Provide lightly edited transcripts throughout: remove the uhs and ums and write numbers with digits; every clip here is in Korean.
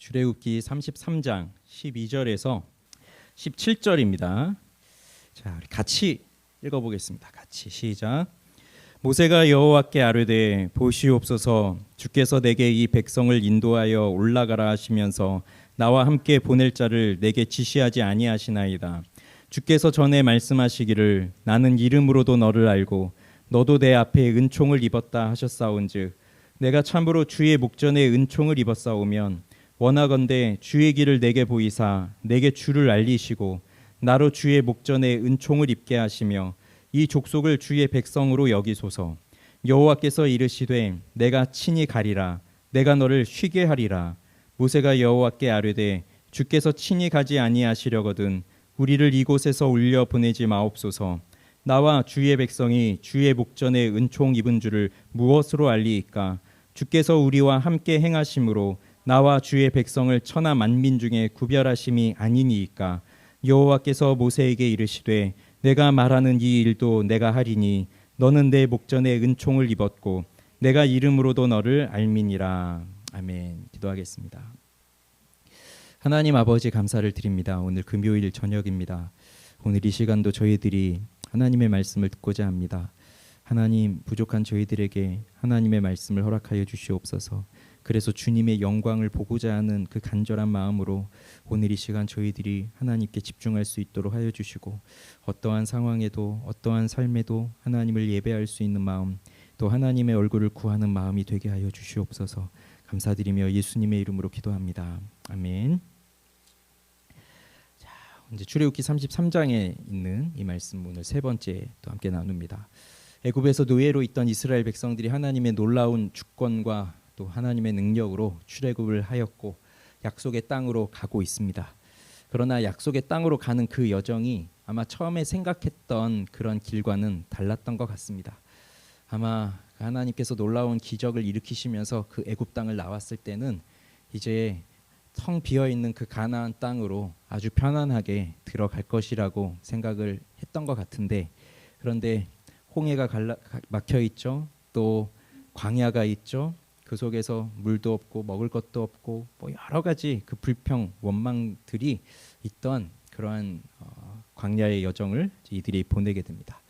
출애굽기 33장 12절에서 17절입니다. 자, 우리 같이 읽어보겠습니다. 같이 시작. 모세가 여호와께 아뢰되 보시옵소서, 주께서 내게 이 백성을 인도하여 올라가라 하시면서 나와 함께 보낼 자를 내게 지시하지 아니하시나이다. 주께서 전에 말씀하시기를 나는 이름으로도 너를 알고 너도 내 앞에 은총을 입었다 하셨사온즉 내가 참으로 주의 목전에 은총을 입었사오면 원하건대 주의 길을 내게 보이사 내게 주를 알리시고 나로 주의 목전에 은총을 입게 하시며 이 족속을 주의 백성으로 여기소서. 여호와께서 이르시되 내가 친히 가리라. 내가 너를 쉬게 하리라. 모세가 여호와께 아뢰되 주께서 친히 가지 아니하시려거든 우리를 이곳에서 올려 보내지 마옵소서. 나와 주의 백성이 주의 목전에 은총 입은 줄을 무엇으로 알리이까? 주께서 우리와 함께 행하심으로 나와 주의 백성을 천하 만민 중에 구별하심이 아니니이까? 여호와께서 모세에게 이르시되 내가 말하는 이 일도 내가 하리니 너는 내 목전에 은총을 입었고 내가 이름으로도 너를 알미니라. 아멘. 기도하겠습니다. 하나님 아버지 감사를 드립니다. 오늘 금요일 저녁입니다. 오늘 이 시간도 저희들이 하나님의 말씀을 듣고자 합니다. 하나님, 부족한 저희들에게 하나님의 말씀을 허락하여 주시옵소서. 그래서 주님의 영광을 보고자 하는 그 간절한 마음으로 오늘 이 시간 저희들이 하나님께 집중할 수 있도록 하여 주시고 어떠한 상황에도 어떠한 삶에도 하나님을 예배할 수 있는 마음, 또 하나님의 얼굴을 구하는 마음이 되게 하여 주시옵소서. 감사드리며 예수님의 이름으로 기도합니다. 아멘. 자, 이제 출애굽기 33장에 있는 이 말씀 오늘 세 번째 또 함께 나눕니다. 애굽에서 노예로 있던 이스라엘 백성들이 하나님의 놀라운 주권과 또 하나님의 능력으로 출애굽을 하였고 약속의 땅으로 가고 있습니다. 그러나 약속의 땅으로 가는 그 여정이 아마 처음에 생각했던 그런 길과는 달랐던 것 같습니다. 아마 하나님께서 놀라운 기적을 일으키시면서 그 애굽 땅을 나왔을 때는 이제 텅 비어 있는 그 가나안 땅으로 아주 편안하게 들어갈 것이라고 생각을 했던 것 같은데, 그런데 홍해가 막혀 있죠. 또 광야가 있죠. 그 속에서 물도 없고 먹을 것도 없고 뭐 여러 가지 그 불평 원망들이 있던 그러한 광야의 여정을 이들이 보내게 됩니다.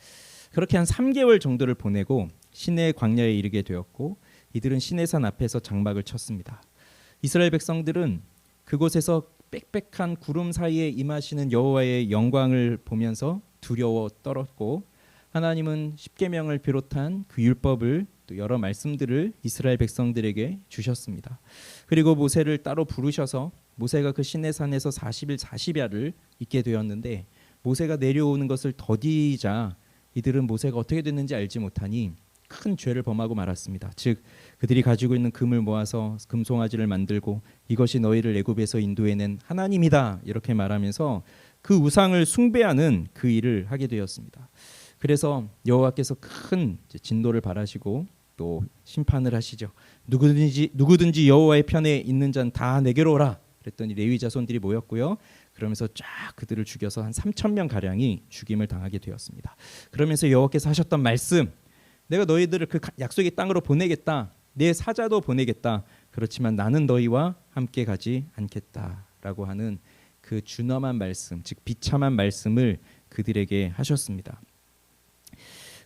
그렇게 한 3개월 정도를 보내고 시내 광야에 이르게 되었고 이들은 시내산 앞에서 장막을 쳤습니다. 이스라엘 백성들은 그곳에서 빽빽한 구름 사이에 임하시는 여호와의 영광을 보면서 두려워 떨었고, 하나님은 십계명을 비롯한 그 율법을 또 여러 말씀들을 이스라엘 백성들에게 주셨습니다. 그리고 모세를 따로 부르셔서 모세가 그 시내산에서 40일 40야를 있게 되었는데, 모세가 내려오는 것을 더디자 이들은 모세가 어떻게 됐는지 알지 못하니 큰 죄를 범하고 말았습니다. 즉 그들이 가지고 있는 금을 모아서 금송아지를 만들고 이것이 너희를 애굽에서 인도해낸 하나님이다 이렇게 말하면서 그 우상을 숭배하는 그 일을 하게 되었습니다. 그래서 여호와께서 큰 진노를 바라시고 또 심판을 하시죠. 누구든지 여호와의 편에 있는 자는 다 내게로 오라. 그랬더니 레위 자손들이 모였고요. 그러면서 쫙 그들을 죽여서 한 3,000명 가량이 죽임을 당하게 되었습니다. 그러면서 여호와께서 하셨던 말씀, 내가 너희들을 그 약속의 땅으로 보내겠다. 내 사자도 보내겠다. 그렇지만 나는 너희와 함께 가지 않겠다라고 하는 그 준엄한 말씀, 즉 비참한 말씀을 그들에게 하셨습니다.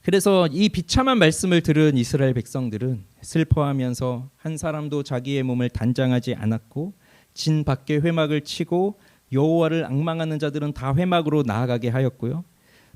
그래서 이 비참한 말씀을 들은 이스라엘 백성들은 슬퍼하면서 한 사람도 자기의 몸을 단장하지 않았고 진 밖에 회막을 치고 여호와를 앙망하는 자들은 다 회막으로 나아가게 하였고요.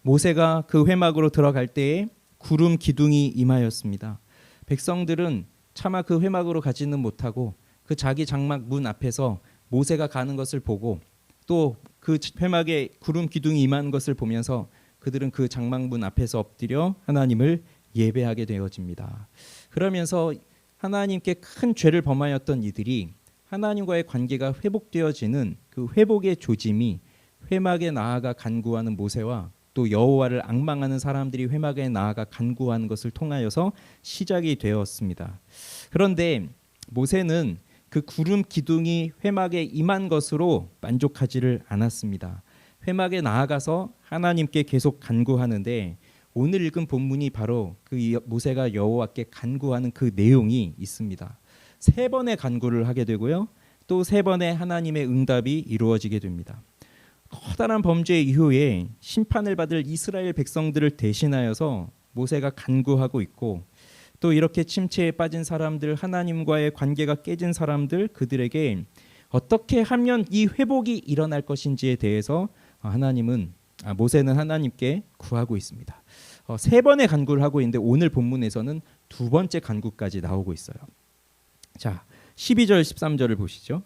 모세가 그 회막으로 들어갈 때에 구름 기둥이 임하였습니다. 백성들은 차마 그 회막으로 가지는 못하고 그 자기 장막 문 앞에서 모세가 가는 것을 보고 또 그 회막에 구름 기둥이 임하는 것을 보면서 그들은 그 장막문 앞에서 엎드려 하나님을 예배하게 되어집니다. 그러면서 하나님께 큰 죄를 범하였던 이들이 하나님과의 관계가 회복되어지는 그 회복의 조짐이 회막에 나아가 간구하는 모세와 또 여호와를 앙망하는 사람들이 회막에 나아가 간구하는 것을 통하여서 시작이 되었습니다. 그런데 모세는 그 구름 기둥이 회막에 임한 것으로 만족하지를 않았습니다. 회막에 나아가서 하나님께 계속 간구하는데 오늘 읽은 본문이 바로 그 모세가 여호와께 간구하는 그 내용이 있습니다. 3번의 간구를 하게 되고요. 또 세 번의 하나님의 응답이 이루어지게 됩니다. 커다란 범죄 이후에 심판을 받을 이스라엘 백성들을 대신하여서 모세가 간구하고 있고, 또 이렇게 침체에 빠진 사람들, 하나님과의 관계가 깨진 사람들, 그들에게 어떻게 하면 이 회복이 일어날 것인지에 대해서 모세는 하나님께 구하고 있습니다. 세 번의 간구를 하고 있는데 오늘 본문에서는 두 번째 간구까지 나오고 있어요. 자, 12절 13절을 보시죠.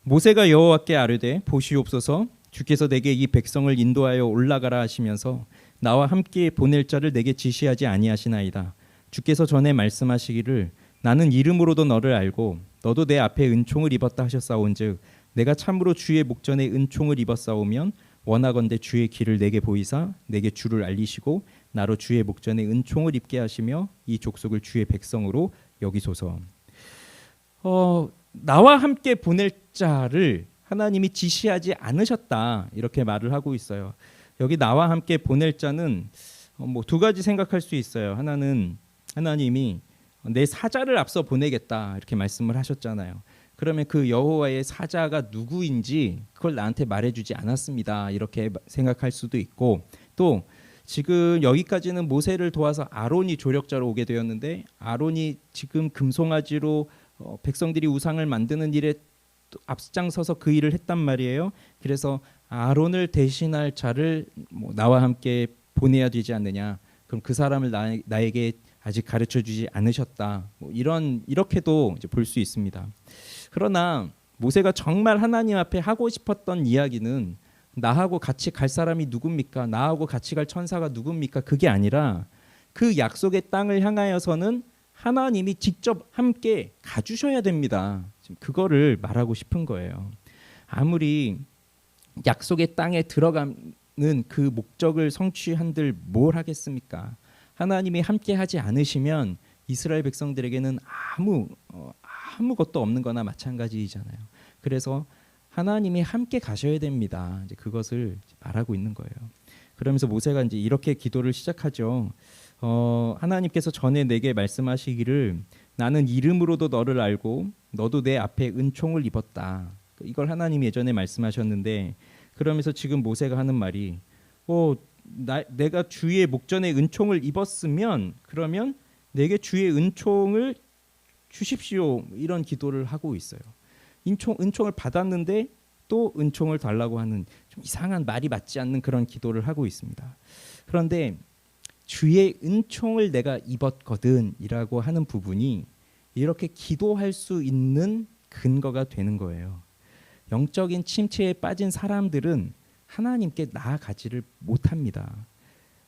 모세가 여호와께 아뢰되 보시옵소서, 주께서 내게 이 백성을 인도하여 올라가라 하시면서 나와 함께 보낼 자를 내게 지시하지 아니하시나이다. 주께서 전에 말씀하시기를 나는 이름으로도 너를 알고 너도 내 앞에 은총을 입었다 하셨사온즉 내가 참으로 주의 목전에 은총을 입었사오면 원하건대 주의 길을 내게 보이사 내게 주를 알리시고 나로 주의 목전에 은총을 입게 하시며 이 족속을 주의 백성으로 여기소서. 나와 함께 보낼 자를 하나님이 지시하지 않으셨다, 이렇게 말을 하고 있어요. 여기 나와 함께 보낼 자는 두 가지 생각할 수 있어요. 하나는 하나님이 내 사자를 앞서 보내겠다, 이렇게 말씀을 하셨잖아요. 그러면 그 여호와의 사자가 누구인지 그걸 나한테 말해주지 않았습니다, 이렇게 생각할 수도 있고, 또 지금 여기까지는 모세를 도와서 아론이 조력자로 오게 되었는데 아론이 지금 금송아지로 백성들이 우상을 만드는 일에 앞장서서 그 일을 했단 말이에요. 그래서 아론을 대신할 자를 나와 함께 보내야 되지 않느냐, 그럼 그 사람을 나에게 아직 가르쳐주지 않으셨다, 이렇게도 볼 수 있습니다. 그러나 모세가 정말 하나님 앞에 하고 싶었던 이야기는 나하고 같이 갈 사람이 누굽니까? 나하고 같이 갈 천사가 누굽니까? 그게 아니라 그 약속의 땅을 향하여서는 하나님이 직접 함께 가주셔야 됩니다. 지금 그거를 말하고 싶은 거예요. 아무리 약속의 땅에 들어가는 그 목적을 성취한들 뭘 하겠습니까? 하나님이 함께 하지 않으시면 이스라엘 백성들에게는 아무것도 없는 거나 마찬가지잖아요. 그래서 하나님이 함께 가셔야 됩니다. 이제 그것을 말하고 있는 거예요. 그러면서 모세가 이제 이렇게 기도를 시작하죠. 하나님께서 전에 내게 말씀하시기를 나는 이름으로도 너를 알고 너도 내 앞에 은총을 입었다. 이걸 하나님이 예전에 말씀하셨는데, 그러면서 지금 모세가 하는 말이 내가 주의 목전에 은총을 입었으면 그러면 내게 주의 은총을 주십시오, 이런 기도를 하고 있어요. 은총을 받았는데 또 은총을 달라고 하는 좀 이상한, 말이 맞지 않는 그런 기도를 하고 있습니다. 그런데 주의 은총을 내가 입었거든 이라고 하는 부분이 이렇게 기도할 수 있는 근거가 되는 거예요. 영적인 침체에 빠진 사람들은 하나님께 나아가지를 못합니다.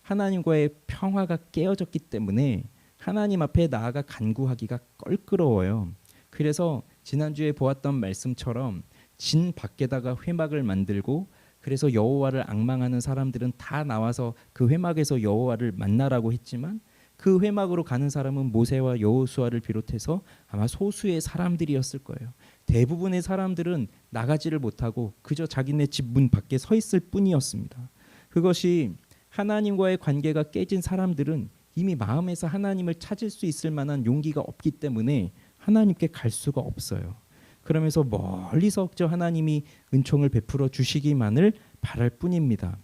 하나님과의 평화가 깨어졌기 때문에 하나님 앞에 나아가 간구하기가 껄끄러워요. 그래서 지난주에 보았던 말씀처럼 진 밖에다가 회막을 만들고, 그래서 여호와를 앙망하는 사람들은 다 나와서 그 회막에서 여호와를 만나라고 했지만 그 회막으로 가는 사람은 모세와 여호수아를 비롯해서 아마 소수의 사람들이었을 거예요. 대부분의 사람들은 나가지를 못하고 그저 자기네 집 문 밖에 서 있을 뿐이었습니다. 그것이 하나님과의 관계가 깨진 사람들은 이미 마음에서 하나님을 찾을 수 있을 만한 용기가 없기 때문에 하나님께 갈 수가 없어요. 그러면서 멀리서 저 하나님이 은총을 베풀어 주시기만을 바랄 뿐입니다.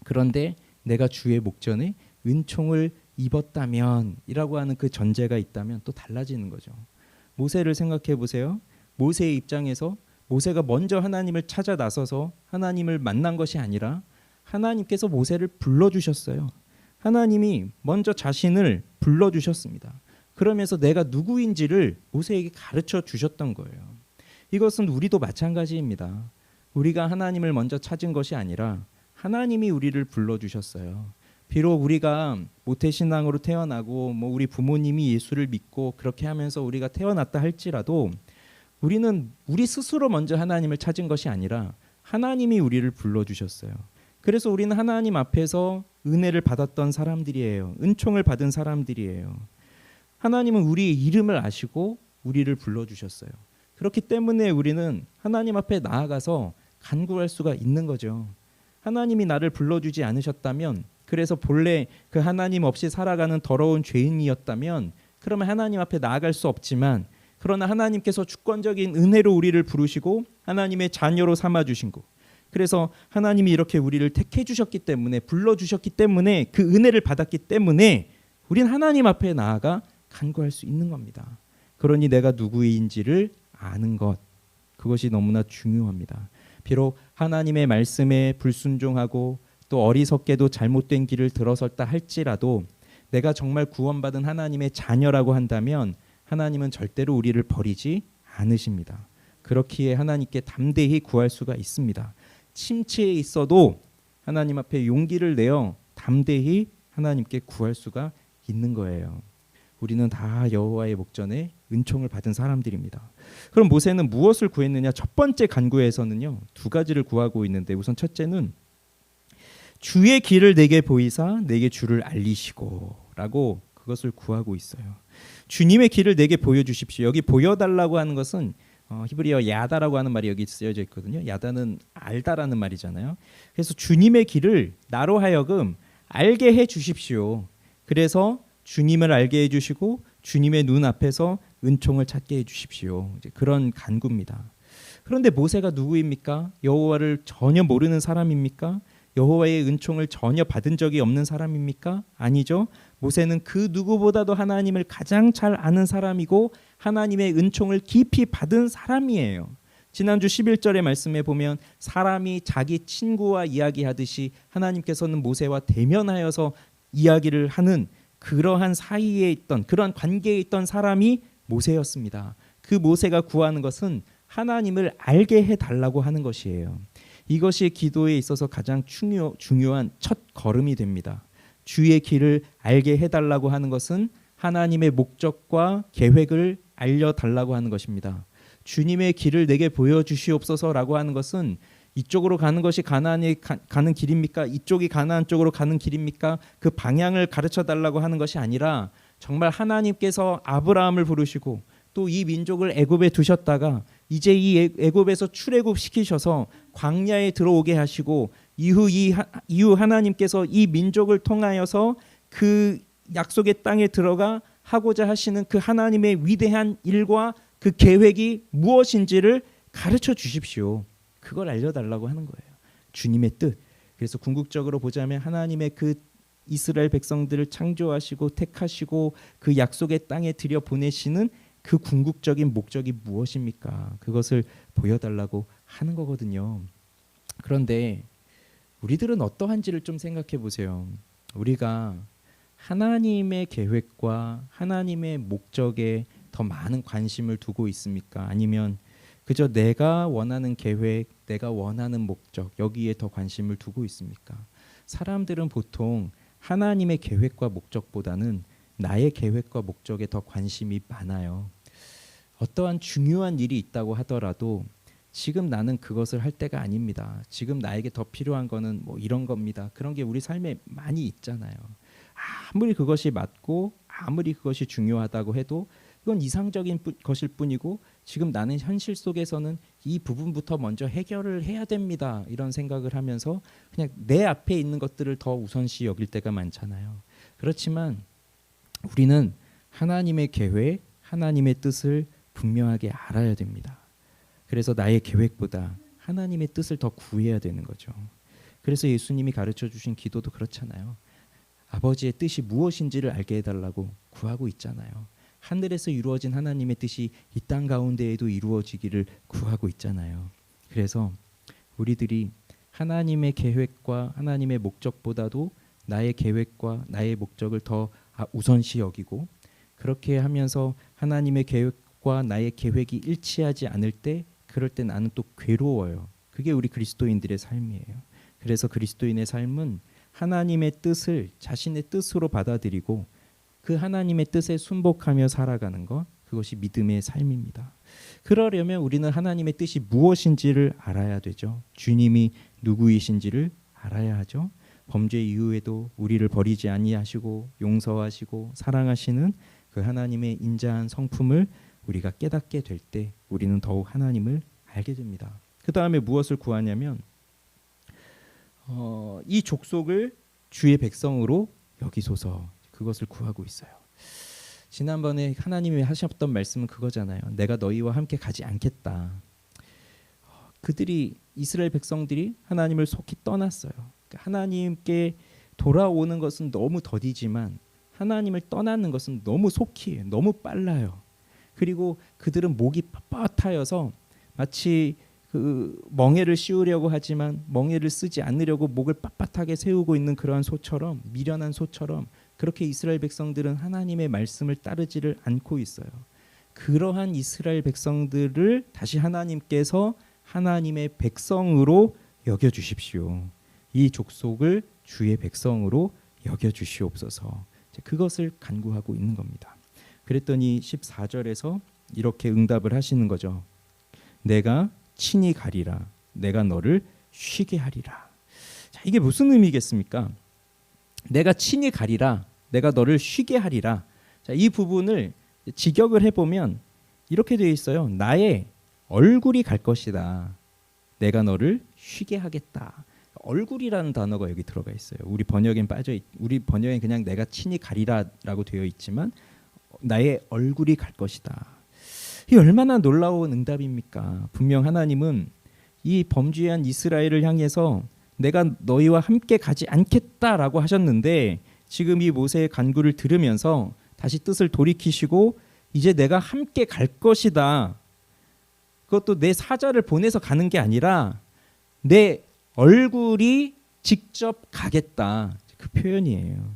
그런데 내가 주의 목전에 은총을 입었다면 이라고 하는 그 전제가 있다면 또 달라지는 거죠. 모세를 생각해 보세요. 모세의 입장에서 모세가 먼저 하나님을 찾아 나서서 하나님을 만난 것이 아니라 하나님께서 모세를 불러주셨어요. 하나님이 먼저 자신을 불러주셨습니다. 그러면서 내가 누구인지를 모세에게 가르쳐 주셨던 거예요. 이것은 우리도 마찬가지입니다. 우리가 하나님을 먼저 찾은 것이 아니라 하나님이 우리를 불러주셨어요. 비록 우리가 모태신앙으로 태어나고 우리 부모님이 예수를 믿고 그렇게 하면서 우리가 태어났다 할지라도 우리는 우리 스스로 먼저 하나님을 찾은 것이 아니라 하나님이 우리를 불러주셨어요. 그래서 우리는 하나님 앞에서 은혜를 받았던 사람들이에요. 은총을 받은 사람들이에요. 하나님은 우리의 이름을 아시고 우리를 불러주셨어요. 그렇기 때문에 우리는 하나님 앞에 나아가서 간구할 수가 있는 거죠. 하나님이 나를 불러주지 않으셨다면, 그래서 본래 그 하나님 없이 살아가는 더러운 죄인이었다면 그러면 하나님 앞에 나아갈 수 없지만 그러나 하나님께서 주권적인 은혜로 우리를 부르시고 하나님의 자녀로 삼아주신 것, 그래서 하나님이 이렇게 우리를 택해 주셨기 때문에, 불러주셨기 때문에, 그 은혜를 받았기 때문에 우린 하나님 앞에 나아가 간구할 수 있는 겁니다. 그러니 내가 누구인지를 아는 것, 그것이 너무나 중요합니다. 비록 하나님의 말씀에 불순종하고 또 어리석게도 잘못된 길을 들어섰다 할지라도 내가 정말 구원받은 하나님의 자녀라고 한다면 하나님은 절대로 우리를 버리지 않으십니다. 그렇기에 하나님께 담대히 구할 수가 있습니다. 침체에 있어도 하나님 앞에 용기를 내어 담대히 하나님께 구할 수가 있는 거예요. 우리는 다 여호와의 목전에 은총을 받은 사람들입니다. 그럼 모세는 무엇을 구했느냐? 첫 번째 간구에서는요, 두 가지를 구하고 있는데, 우선 첫째는 주의 길을 내게 보이사 내게 주를 알리시고 라고 그것을 구하고 있어요. 주님의 길을 내게 보여주십시오. 여기 보여달라고 하는 것은 히브리어 야다라고 하는 말이 여기 쓰여져 있거든요. 야다는 알다라는 말이잖아요. 그래서 주님의 길을 나로 하여금 알게 해 주십시오. 그래서 주님을 알게 해주시고 주님의 눈 앞에서 은총을 찾게 해주십시오. 이제 그런 간구입니다. 그런데 모세가 누구입니까? 여호와를 전혀 모르는 사람입니까? 여호와의 은총을 전혀 받은 적이 없는 사람입니까? 아니죠. 모세는 그 누구보다도 하나님을 가장 잘 아는 사람이고 하나님의 은총을 깊이 받은 사람이에요. 지난주 11절의 말씀에 보면 사람이 자기 친구와 이야기하듯이 하나님께서는 모세와 대면하여서 이야기를 하는 그러한 사이에 있던, 그러한 관계에 있던 사람이 모세였습니다. 그 모세가 구하는 것은 하나님을 알게 해달라고 하는 것이에요. 이것이 기도에 있어서 가장 중요한 첫 걸음이 됩니다. 주의 길을 알게 해달라고 하는 것은 하나님의 목적과 계획을 알려달라고 하는 것입니다. 주님의 길을 내게 보여주시옵소서라고 하는 것은 이쪽으로 가는 것이 가나안에 가는 길입니까? 이쪽이 가나안 쪽으로 가는 길입니까? 그 방향을 가르쳐 달라고 하는 것이 아니라 정말 하나님께서 아브라함을 부르시고 또 이 민족을 애굽에 두셨다가 이제 이 애굽에서 출애굽 시키셔서 광야에 들어오게 하시고 이후 하나님께서 이 민족을 통하여서 그 약속의 땅에 들어가 하고자 하시는 그 하나님의 위대한 일과 그 계획이 무엇인지를 가르쳐 주십시오. 그걸 알려달라고 하는 거예요. 주님의 뜻. 그래서 궁극적으로 보자면 하나님의 그 이스라엘 백성들을 창조하시고 택하시고 그 약속의 땅에 들여보내시는 그 궁극적인 목적이 무엇입니까? 그것을 보여달라고 하는 거거든요. 그런데 우리들은 어떠한지를 좀 생각해 보세요. 우리가 하나님의 계획과 하나님의 목적에 더 많은 관심을 두고 있습니까? 아니면 그저 내가 원하는 계획, 내가 원하는 목적, 여기에 더 관심을 두고 있습니까? 사람들은 보통 하나님의 계획과 목적보다는 나의 계획과 목적에 더 관심이 많아요. 어떠한 중요한 일이 있다고 하더라도 지금 나는 그것을 할 때가 아닙니다. 지금 나에게 더 필요한 거는 뭐 이런 겁니다. 그런 게 우리 삶에 많이 있잖아요. 아무리 그것이 맞고 아무리 그것이 중요하다고 해도 그건 이상적인 것일 뿐이고 지금 나는 현실 속에서는 이 부분부터 먼저 해결을 해야 됩니다. 이런 생각을 하면서 그냥 내 앞에 있는 것들을 더 우선시 여길 때가 많잖아요. 그렇지만 우리는 하나님의 계획, 하나님의 뜻을 분명하게 알아야 됩니다. 그래서 나의 계획보다 하나님의 뜻을 더 구해야 되는 거죠. 그래서 예수님이 가르쳐 주신 기도도 그렇잖아요. 아버지의 뜻이 무엇인지를 알게 해달라고 구하고 있잖아요. 하늘에서 이루어진 하나님의 뜻이 이 땅 가운데에도 이루어지기를 구하고 있잖아요. 그래서 우리들이 하나님의 계획과 하나님의 목적보다도 나의 계획과 나의 목적을 더 우선시 여기고 그렇게 하면서 하나님의 계획과 나의 계획이 일치하지 않을 때 그럴 때 나는 또 괴로워요. 그게 우리 그리스도인들의 삶이에요. 그래서 그리스도인의 삶은 하나님의 뜻을 자신의 뜻으로 받아들이고 그 하나님의 뜻에 순복하며 살아가는 것, 그것이 믿음의 삶입니다. 그러려면 우리는 하나님의 뜻이 무엇인지를 알아야 되죠. 주님이 누구이신지를 알아야 하죠. 범죄 이후에도 우리를 버리지 아니하시고 용서하시고 사랑하시는 그 하나님의 인자한 성품을 우리가 깨닫게 될 때 우리는 더욱 하나님을 알게 됩니다. 그 다음에 무엇을 구하냐면 이 족속을 주의 백성으로 여기소서, 그것을 구하고 있어요. 지난번에 하나님이 하셨던 말씀은 그거잖아요. 내가 너희와 함께 가지 않겠다. 그들이 이스라엘 백성들이 하나님을 속히 떠났어요. 그러니까 하나님께 돌아오는 것은 너무 더디지만 하나님을 떠나는 것은 너무 속히 너무 빨라요. 그리고 그들은 목이 뻣뻣하여서 마치 그 멍에를 씌우려고 하지만 멍에를 쓰지 않으려고 목을 빳빳하게 세우고 있는 그러한 소처럼, 미련한 소처럼 그렇게 이스라엘 백성들은 하나님의 말씀을 따르지를 않고 있어요. 그러한 이스라엘 백성들을 다시 하나님께서 하나님의 백성으로 여겨 주십시오. 이 족속을 주의 백성으로 여겨 주시옵소서. 그것을 간구하고 있는 겁니다. 그랬더니 14절에서 이렇게 응답을 하시는 거죠. 내가 친히 가리라. 내가 너를 쉬게 하리라. 자, 이게 무슨 의미겠습니까? 내가 친히 가리라. 내가 너를 쉬게 하리라. 자, 이 부분을 직역을 해보면 이렇게 되어 있어요. 나의 얼굴이 갈 것이다. 내가 너를 쉬게 하겠다. 얼굴이라는 단어가 여기 들어가 있어요. 우리 번역엔 그냥 내가 친히 가리라라고 되어 있지만 나의 얼굴이 갈 것이다. 이 얼마나 놀라운 응답입니까? 분명 하나님은 이 범죄한 이스라엘을 향해서 내가 너희와 함께 가지 않겠다라고 하셨는데 지금 이 모세의 간구를 들으면서 다시 뜻을 돌이키시고 이제 내가 함께 갈 것이다. 그것도 내 사자를 보내서 가는 게 아니라 내 얼굴이 직접 가겠다. 그 표현이에요.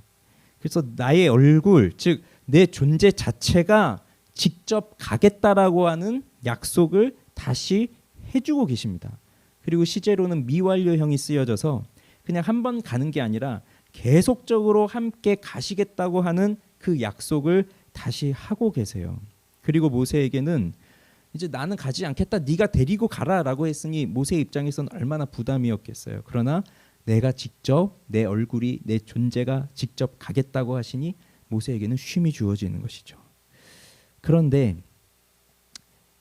그래서 나의 얼굴, 즉 내 존재 자체가 직접 가겠다라고 하는 약속을 다시 해주고 계십니다. 그리고 시제로는 미완료형이 쓰여져서 그냥 한 번 가는 게 아니라 계속적으로 함께 가시겠다고 하는 그 약속을 다시 하고 계세요. 그리고 모세에게는 이제 나는 가지 않겠다. 네가 데리고 가라라고 했으니 모세의 입장에서는 얼마나 부담이었겠어요. 그러나 내가 직접 내 얼굴이 내 존재가 직접 가겠다고 하시니 모세에게는 쉼이 주어지는 것이죠. 그런데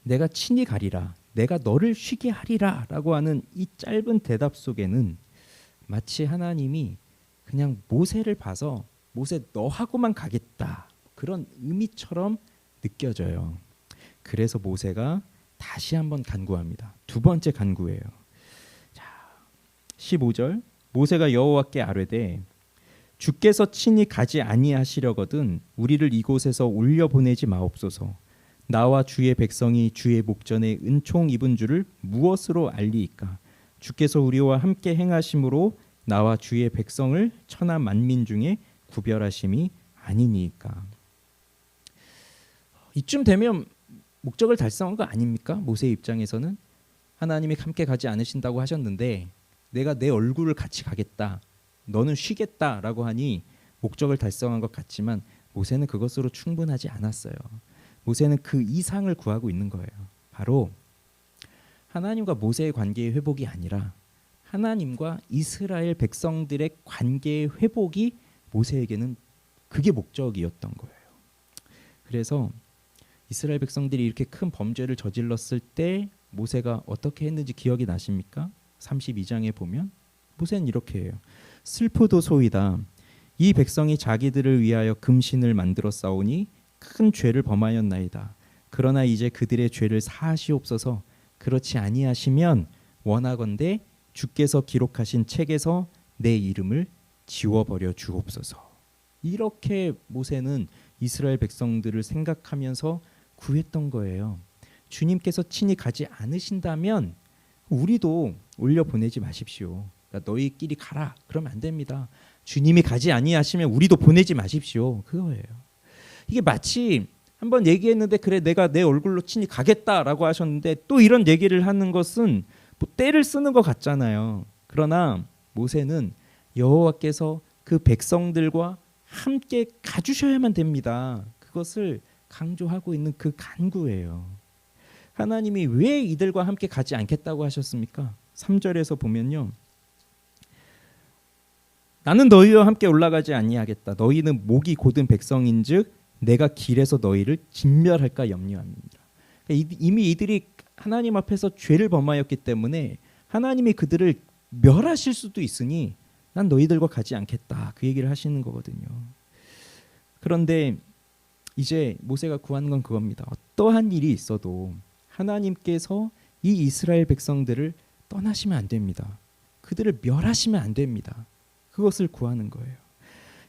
내가 친히 가리라. 내가 너를 쉬게 하리라 라고 하는 이 짧은 대답 속에는 마치 하나님이 그냥 모세를 봐서 모세 너하고만 가겠다. 그런 의미처럼 느껴져요. 그래서 모세가 다시 한번 간구합니다. 두 번째 간구예요. 자, 15절 모세가 여호와께 아뢰되 주께서 친히 가지 아니하시려거든 우리를 이곳에서 올려보내지 마옵소서. 나와 주의 백성이 주의 목전에 은총 입은 줄을 무엇으로 알리이까? 주께서 우리와 함께 행하심으로 나와 주의 백성을 천하 만민 중에 구별하심이 아니니까. 이쯤 되면 목적을 달성한 거 아닙니까? 모세의 입장에서는 하나님이 함께 가지 않으신다고 하셨는데 내가 내 얼굴을 같이 가겠다. 너는 쉬겠다라고 하니 목적을 달성한 것 같지만 모세는 그것으로 충분하지 않았어요. 모세는 그 이상을 구하고 있는 거예요. 바로 하나님과 모세의 관계의 회복이 아니라 하나님과 이스라엘 백성들의 관계의 회복이 모세에게는 그게 목적이었던 거예요. 그래서 이스라엘 백성들이 이렇게 큰 범죄를 저질렀을 때 모세가 어떻게 했는지 기억이 나십니까? 32장에 보면 모세는 이렇게 해요. 슬프도소이다. 이 백성이 자기들을 위하여 금신을 만들어 싸우니 큰 죄를 범하였나이다. 그러나 이제 그들의 죄를 사하시옵소서. 그렇지 아니하시면 원하건대 주께서 기록하신 책에서 내 이름을 지워버려 주옵소서. 이렇게 모세는 이스라엘 백성들을 생각하면서 구했던 거예요. 주님께서 친히 가지 않으신다면 우리도 올려보내지 마십시오. 그러니까 너희끼리 가라. 그러면 안 됩니다. 주님이 가지 아니하시면 우리도 보내지 마십시오. 그거예요. 이게 마치 한번 얘기했는데 그래 내가 내 얼굴로 친히 가겠다라고 하셨는데 또 이런 얘기를 하는 것은 뭐 때를 쓰는 것 같잖아요. 그러나 모세는 여호와께서 그 백성들과 함께 가주셔야만 됩니다. 그것을 강조하고 있는 그 간구예요. 하나님이 왜 이들과 함께 가지 않겠다고 하셨습니까? 3절에서 보면요. 나는 너희와 함께 올라가지 아니하겠다. 너희는 목이 곧은 백성인즉 내가 길에서 너희를 진멸할까 염려합니다. 이미 이들이 하나님 앞에서 죄를 범하였기 때문에 하나님이 그들을 멸하실 수도 있으니 난 너희들과 가지 않겠다. 그 얘기를 하시는 거거든요. 그런데 이제 모세가 구하는 건 그겁니다. 어떠한 일이 있어도 하나님께서 이 이스라엘 백성들을 떠나시면 안 됩니다. 그들을 멸하시면 안 됩니다. 그것을 구하는 거예요.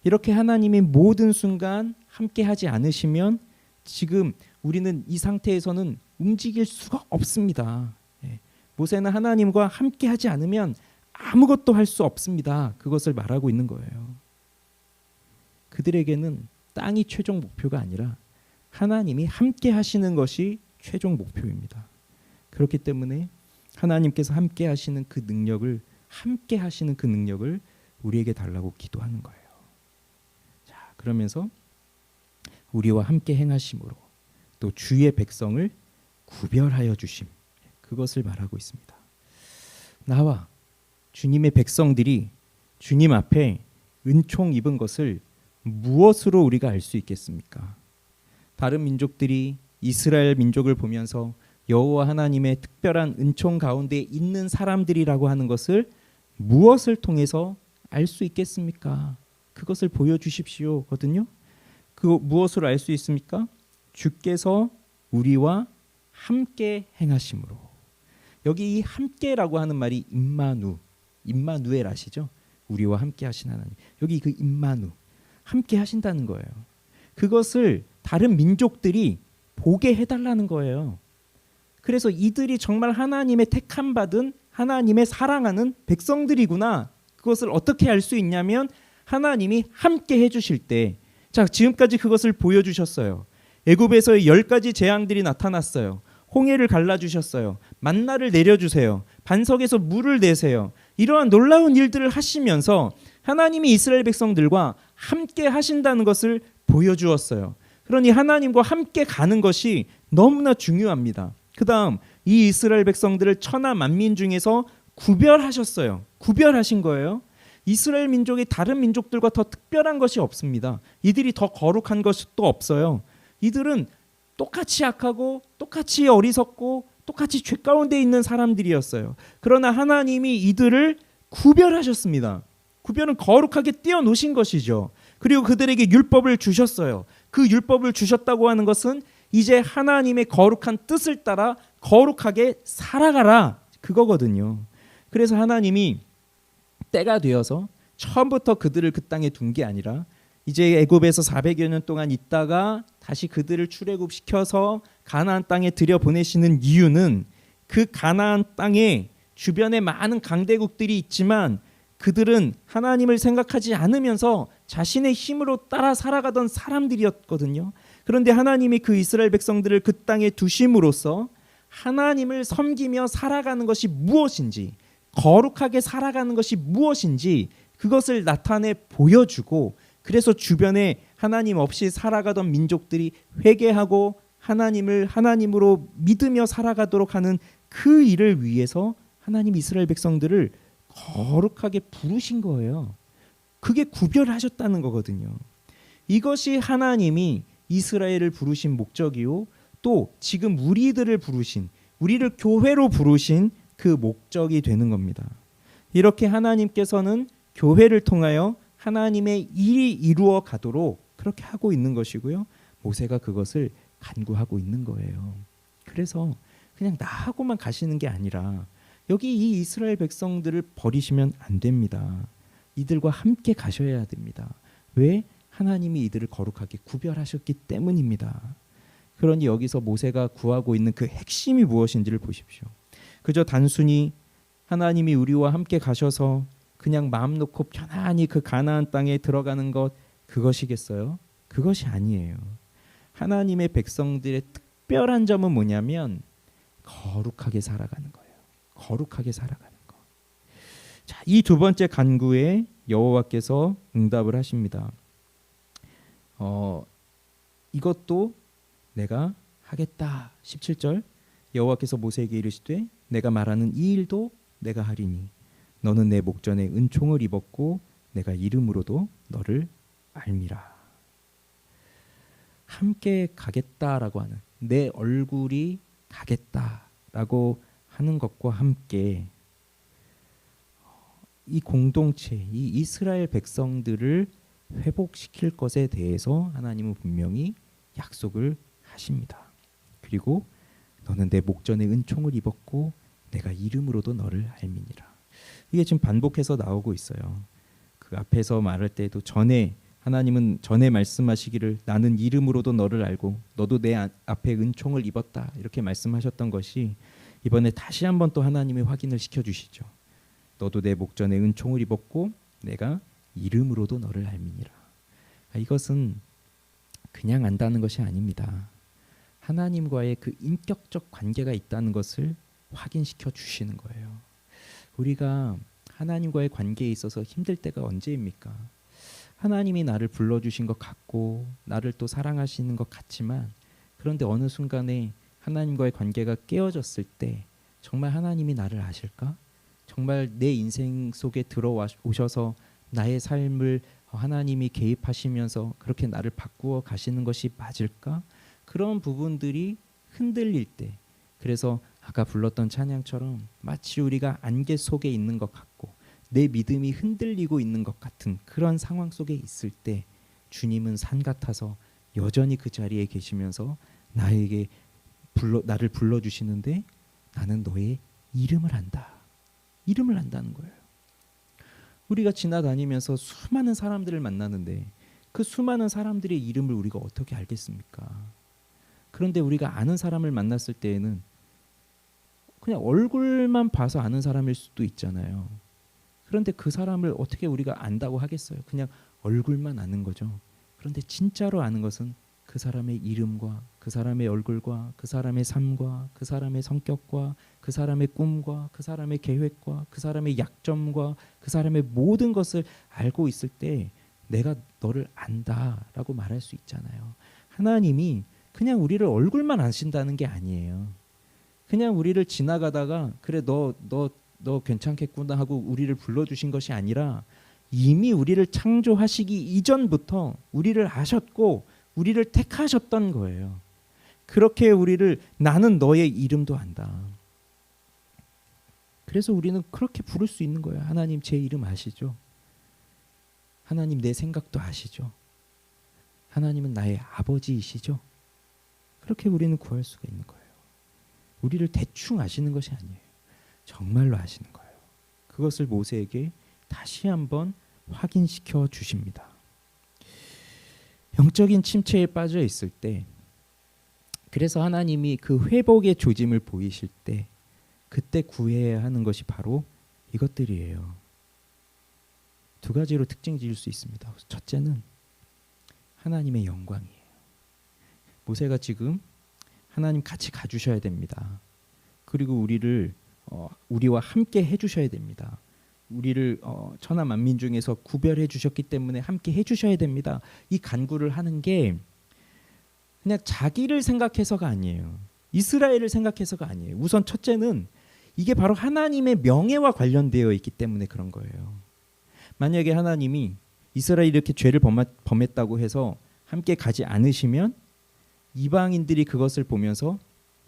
이렇게 하나님이 모든 순간 함께 하지 않으시면 지금 우리는 이 상태에서는 움직일 수가 없습니다. 모세는 하나님과 함께 하지 않으면 아무것도 할 수 없습니다. 그것을 말하고 있는 거예요. 그들에게는 땅이 최종 목표가 아니라 하나님이 함께 하시는 것이 최종 목표입니다. 그렇기 때문에 하나님께서 함께 하시는 그 능력을 우리에게 달라고 기도하는 거예요. 자, 그러면서 우리와 함께 행하심으로 또 주의 백성을 구별하여 주심, 그것을 말하고 있습니다. 나와 주님의 백성들이 주님 앞에 은총 입은 것을 무엇으로 우리가 알 수 있겠습니까? 다른 민족들이 이스라엘 민족을 보면서 여호와 하나님의 특별한 은총 가운데 있는 사람들이라고 하는 것을 무엇을 통해서 알 수 있겠습니까? 그것을 보여주십시오거든요. 그 무엇으로 알 수 있습니까? 주께서 우리와 함께 행하심으로. 여기 이 함께라고 하는 말이 임마누엘 아시죠? 우리와 함께 하신 하나님. 여기 그 임마누, 함께 하신다는 거예요. 그것을 다른 민족들이 보게 해달라는 거예요. 그래서 이들이 정말 하나님의 택함 받은 하나님의 사랑하는 백성들이구나. 그것을 어떻게 알 수 있냐면 하나님이 함께 해주실 때, 자, 지금까지 그것을 보여주셨어요. 애굽에서의 10가지 재앙들이 나타났어요. 홍해를 갈라주셨어요. 만나를 내려주세요. 반석에서 물을 내세요. 이러한 놀라운 일들을 하시면서 하나님이 이스라엘 백성들과 함께 하신다는 것을 보여주었어요. 그러니 하나님과 함께 가는 것이 너무나 중요합니다. 그 다음 이 이스라엘 백성들을 천하 만민 중에서 구별하셨어요. 구별하신 거예요. 이스라엘 민족이 다른 민족들과 더 특별한 것이 없습니다. 이들이 더 거룩한 것이 또 없어요. 이들은 똑같이 악하고 똑같이 어리석고 똑같이 죄 가운데 있는 사람들이었어요. 그러나 하나님이 이들을 구별하셨습니다. 구별은 거룩하게 떼어놓으신 것이죠. 그리고 그들에게 율법을 주셨어요. 그 율법을 주셨다고 하는 것은 이제 하나님의 거룩한 뜻을 따라 거룩하게 살아가라, 그거거든요. 그래서 하나님이 때가 되어서 처음부터 그들을 그 땅에 둔 게 아니라 이제 애굽에서 400여 년 동안 있다가 다시 그들을 출애굽시켜서 가나안 땅에 들여보내시는 이유는 그 가나안 땅에 주변에 많은 강대국들이 있지만 그들은 하나님을 생각하지 않으면서 자신의 힘으로 따라 살아가던 사람들이었거든요. 그런데 하나님이 그 이스라엘 백성들을 그 땅에 두심으로써 하나님을 섬기며 살아가는 것이 무엇인지, 거룩하게 살아가는 것이 무엇인지 그것을 나타내 보여주고, 그래서 주변에 하나님 없이 살아가던 민족들이 회개하고 하나님을 하나님으로 믿으며 살아가도록 하는 그 일을 위해서 하나님 이스라엘 백성들을 거룩하게 부르신 거예요. 그게 구별하셨다는 거거든요. 이것이 하나님이 이스라엘을 부르신 목적이요, 또 지금 우리들을 부르신, 우리를 교회로 부르신 그 목적이 되는 겁니다. 이렇게 하나님께서는 교회를 통하여 하나님의 일이 이루어 가도록 그렇게 하고 있는 것이고요. 모세가 그것을 간구하고 있는 거예요. 그래서 그냥 나하고만 가시는 게 아니라 여기 이 이스라엘 백성들을 버리시면 안 됩니다. 이들과 함께 가셔야 됩니다. 왜? 하나님이 이들을 거룩하게 구별하셨기 때문입니다. 그러니 여기서 모세가 구하고 있는 그 핵심이 무엇인지를 보십시오. 그저 단순히 하나님이 우리와 함께 가셔서 그냥 마음 놓고 편안히 그 가나안 땅에 들어가는 것, 그것이겠어요? 그것이 아니에요. 하나님의 백성들의 특별한 점은 뭐냐면 거룩하게 살아가는 거예요. 거룩하게 살아가는 거. 자, 이 두 번째 간구에 여호와께서 응답을 하십니다. 이것도 내가 하겠다. 17절 여호와께서 모세에게 이르시되 내가 말하는 이 일도 내가 하리니 너는 내 목전에 은총을 입었고 내가 이름으로도 너를 알미라. 함께 가겠다라고 하는, 내 얼굴이 가겠다라고 하는 것과 함께 이 공동체, 이 이스라엘 백성들을 회복시킬 것에 대해서 하나님은 분명히 약속을 하십니다. 그리고 너는 내 목전에 은총을 입었고 내가 이름으로도 너를 알미니라. 이게 지금 반복해서 나오고 있어요. 그 앞에서 말할 때도 하나님은 전에 말씀하시기를 나는 이름으로도 너를 알고 너도 내 앞에 은총을 입었다 이렇게 말씀하셨던 것이 이번에 다시 한번 또 하나님이 확인을 시켜주시죠. 너도 내 목전에 은총을 입었고 내가 이름으로도 너를 알미니라. 이것은 그냥 안다는 것이 아닙니다. 하나님과의 그 인격적 관계가 있다는 것을 확인시켜 주시는 거예요. 우리가 하나님과의 관계에 있어서 힘들 때가 언제입니까? 하나님이 나를 불러주신 것 같고 나를 또 사랑하시는 것 같지만 그런데 어느 순간에 하나님과의 관계가 깨어졌을 때 정말 하나님이 나를 아실까? 정말 내 인생 속에 들어오셔서 나의 삶을 하나님이 개입하시면서 그렇게 나를 바꾸어 가시는 것이 맞을까? 그런 부분들이 흔들릴 때 그래서 아까 불렀던 찬양처럼 마치 우리가 안개 속에 있는 것 같고 내 믿음이 흔들리고 있는 것 같은 그런 상황 속에 있을 때 주님은 산 같아서 여전히 그 자리에 계시면서 나를 불러주시는데 나는 너의 이름을 안다. 이름을 안다는 거예요. 우리가 지나다니면서 수많은 사람들을 만나는데 그 수많은 사람들의 이름을 우리가 어떻게 알겠습니까? 그런데 우리가 아는 사람을 만났을 때에는 그냥 얼굴만 봐서 아는 사람일 수도 있잖아요. 그런데 그 사람을 어떻게 우리가 안다고 하겠어요? 그냥 얼굴만 아는 거죠. 그런데 진짜로 아는 것은 그 사람의 이름과 그 사람의 얼굴과 그 사람의 삶과 그 사람의 성격과 그 사람의 꿈과 그 사람의 계획과 그 사람의 약점과 그 사람의 모든 것을 알고 있을 때 내가 너를 안다라고 말할 수 있잖아요. 하나님이 그냥 우리를 얼굴만 아신다는 게 아니에요. 그냥 우리를 지나가다가 그래 너 괜찮겠구나 하고 우리를 불러주신 것이 아니라 이미 우리를 창조하시기 이전부터 우리를 아셨고 우리를 택하셨던 거예요. 그렇게 우리를 나는 너의 이름도 안다. 그래서 우리는 그렇게 부를 수 있는 거예요. 하나님 제 이름 아시죠? 하나님 내 생각도 아시죠? 하나님은 나의 아버지이시죠? 그렇게 우리는 구할 수가 있는 거예요. 우리를 대충 아시는 것이 아니에요. 정말로 아시는 거예요. 그것을 모세에게 다시 한번 확인시켜 주십니다. 영적인 침체에 빠져 있을 때 그래서 하나님이 그 회복의 조짐을 보이실 때 그때 구해야 하는 것이 바로 이것들이에요. 두 가지로 특징 지을 수 있습니다. 첫째는 하나님의 영광이에요. 모세가 지금 하나님 같이 가주셔야 됩니다. 그리고 우리와 함께 해주셔야 됩니다. 우리를 천하 만민 중에서 구별해 주셨기 때문에 함께 해주셔야 됩니다. 이 간구를 하는 게 그냥 자기를 생각해서가 아니에요. 이스라엘을 생각해서가 아니에요. 우선 첫째는 이게 바로 하나님의 명예와 관련되어 있기 때문에 그런 거예요. 만약에 하나님이 이스라엘이 이렇게 죄를 범했다고 해서 함께 가지 않으시면 이방인들이 그것을 보면서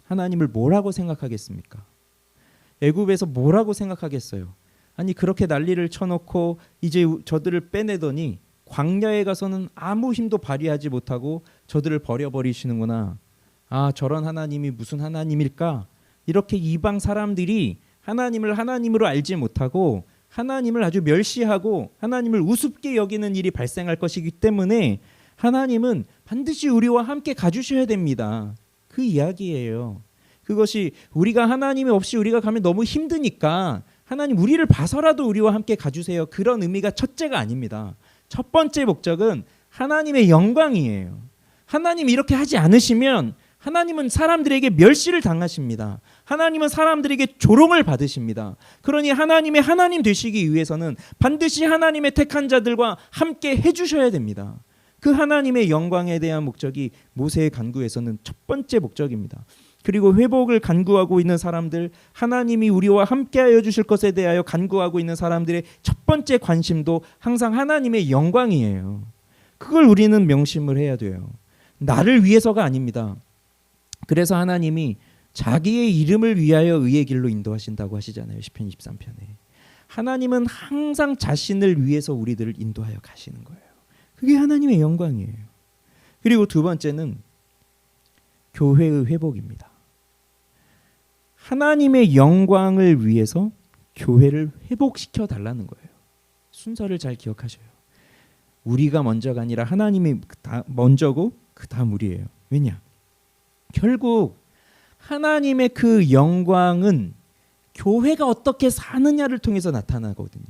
하나님을 뭐라고 생각하겠습니까? 애굽에서 뭐라고 생각하겠어요? 아니 그렇게 난리를 쳐놓고 이제 저들을 빼내더니 광야에 가서는 아무 힘도 발휘하지 못하고 저들을 버려버리시는구나. 아 저런 하나님이 무슨 하나님일까? 이렇게 이방 사람들이 하나님을 하나님으로 알지 못하고 하나님을 아주 멸시하고 하나님을 우습게 여기는 일이 발생할 것이기 때문에 하나님은 반드시 우리와 함께 가주셔야 됩니다. 그 이야기예요. 그것이 우리가 하나님이 없이 우리가 가면 너무 힘드니까 하나님 우리를 봐서라도 우리와 함께 가주세요. 그런 의미가 첫째가 아닙니다. 첫 번째 목적은 하나님의 영광이에요. 하나님이 이렇게 하지 않으시면 하나님은 사람들에게 멸시를 당하십니다. 하나님은 사람들에게 조롱을 받으십니다. 그러니 하나님의 하나님 되시기 위해서는 반드시 하나님의 택한 자들과 함께 해주셔야 됩니다. 그 하나님의 영광에 대한 목적이 모세의 간구에서는 첫 번째 목적입니다. 그리고 회복을 간구하고 있는 사람들, 하나님이 우리와 함께하여 주실 것에 대하여 간구하고 있는 사람들의 첫 번째 관심도 항상 하나님의 영광이에요. 그걸 우리는 명심을 해야 돼요. 나를 위해서가 아닙니다. 그래서 하나님이 자기의 이름을 위하여 의의 길로 인도하신다고 하시잖아요. 시편 23편에. 하나님은 항상 자신을 위해서 우리들을 인도하여 가시는 거예요. 그게 하나님의 영광이에요. 그리고 두 번째는 교회의 회복입니다. 하나님의 영광을 위해서 교회를 회복시켜 달라는 거예요. 순서를 잘 기억하셔요. 우리가 먼저가 아니라 하나님이 먼저고 그 다음 우리예요. 왜냐? 결국 하나님의 그 영광은 교회가 어떻게 사느냐를 통해서 나타나거든요.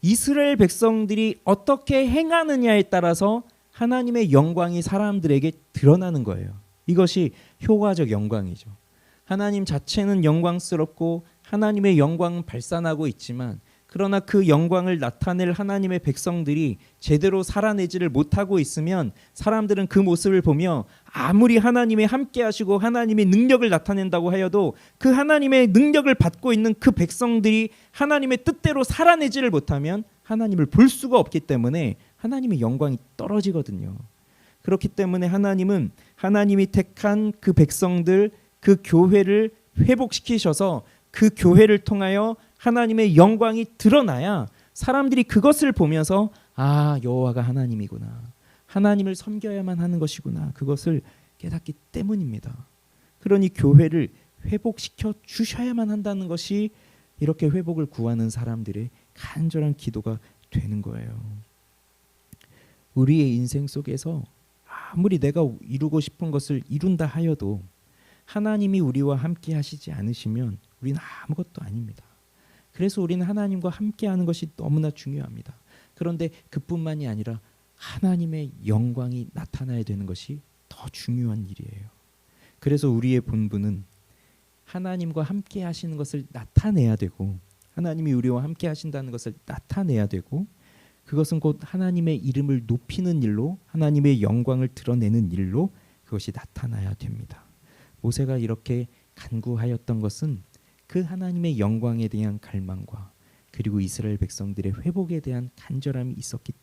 이스라엘 백성들이 어떻게 행하느냐에 따라서 하나님의 영광이 사람들에게 드러나는 거예요. 이것이 효과적 영광이죠. 하나님 자체는 영광스럽고 하나님의 영광은 발산하고 있지만 그러나 그 영광을 나타낼 하나님의 백성들이 제대로 살아내지를 못하고 있으면 사람들은 그 모습을 보며 아무리 하나님이 함께 하시고 하나님의 능력을 나타낸다고 하여도 그 하나님의 능력을 받고 있는 그 백성들이 하나님의 뜻대로 살아내지를 못하면 하나님을 볼 수가 없기 때문에 하나님의 영광이 떨어지거든요. 그렇기 때문에 하나님은 하나님이 택한 그 백성들, 그 교회를 회복시키셔서 그 교회를 통하여 하나님의 영광이 드러나야 사람들이 그것을 보면서 아, 여호와가 하나님이구나. 하나님을 섬겨야만 하는 것이구나. 그것을 깨닫기 때문입니다. 그러니 교회를 회복시켜 주셔야만 한다는 것이 이렇게 회복을 구하는 사람들의 간절한 기도가 되는 거예요. 우리의 인생 속에서 아무리 내가 이루고 싶은 것을 이룬다 하여도 하나님이 우리와 함께 하시지 않으시면 우리는 아무것도 아닙니다. 그래서 우리는 하나님과 함께하는 것이 너무나 중요합니다. 그런데 그뿐만이 아니라 하나님의 영광이 나타나야 되는 것이 더 중요한 일이에요. 그래서 우리의 본분은 하나님과 함께 하시는 것을 나타내야 되고 하나님이 우리와 함께 하신다는 것을 나타내야 되고 그것은 곧 하나님의 이름을 높이는 일로 하나님의 영광을 드러내는 일로 그것이 나타나야 됩니다. 모세가 이렇게 간구하였던 것은 그 하나님의 영광에 대한 갈망과 그리고 이스라엘 백성들의 회복에 대한 간절함이 있었기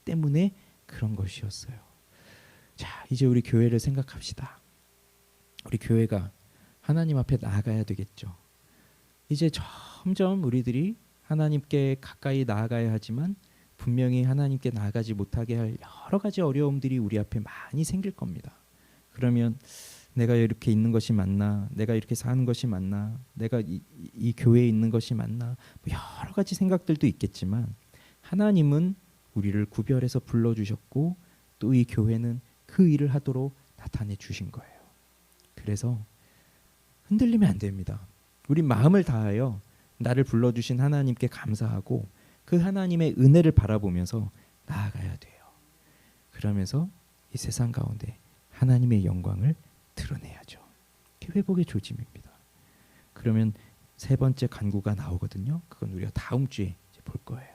때문에 그런 것이었어요. 자, 이제 우리 교회를 생각합시다. 우리 교회가 하나님 앞에 나아가야 되겠죠. 이제 점점 우리들이 하나님께 가까이 나아가야 하지만 분명히 하나님께 나아가지 못하게 할 여러 가지 어려움들이 우리 앞에 많이 생길 겁니다. 그러면 내가 이렇게 있는 것이 맞나? 내가 이렇게 사는 것이 맞나? 내가 이 교회에 있는 것이 맞나? 뭐 여러 가지 생각들도 있겠지만 하나님은 우리를 구별해서 불러주셨고 또 이 교회는 그 일을 하도록 나타내 주신 거예요. 그래서 흔들리면 안 됩니다. 우리 마음을 다하여 나를 불러주신 하나님께 감사하고 그 하나님의 은혜를 바라보면서 나아가야 돼요. 그러면서 이 세상 가운데 하나님의 영광을 드러내야죠. 회복의 조짐입니다. 그러면 세 번째 간구가 나오거든요. 그건 우리가 다음 주에 볼 거예요.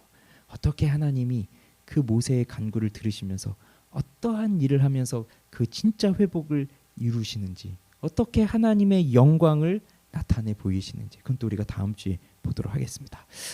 어떻게 하나님이 그 모세의 간구를 들으시면서 어떠한 일을 하면서 그 진짜 회복을 이루시는지 어떻게 하나님의 영광을 나타내 보이시는지 그건 또 우리가 다음 주에 보도록 하겠습니다.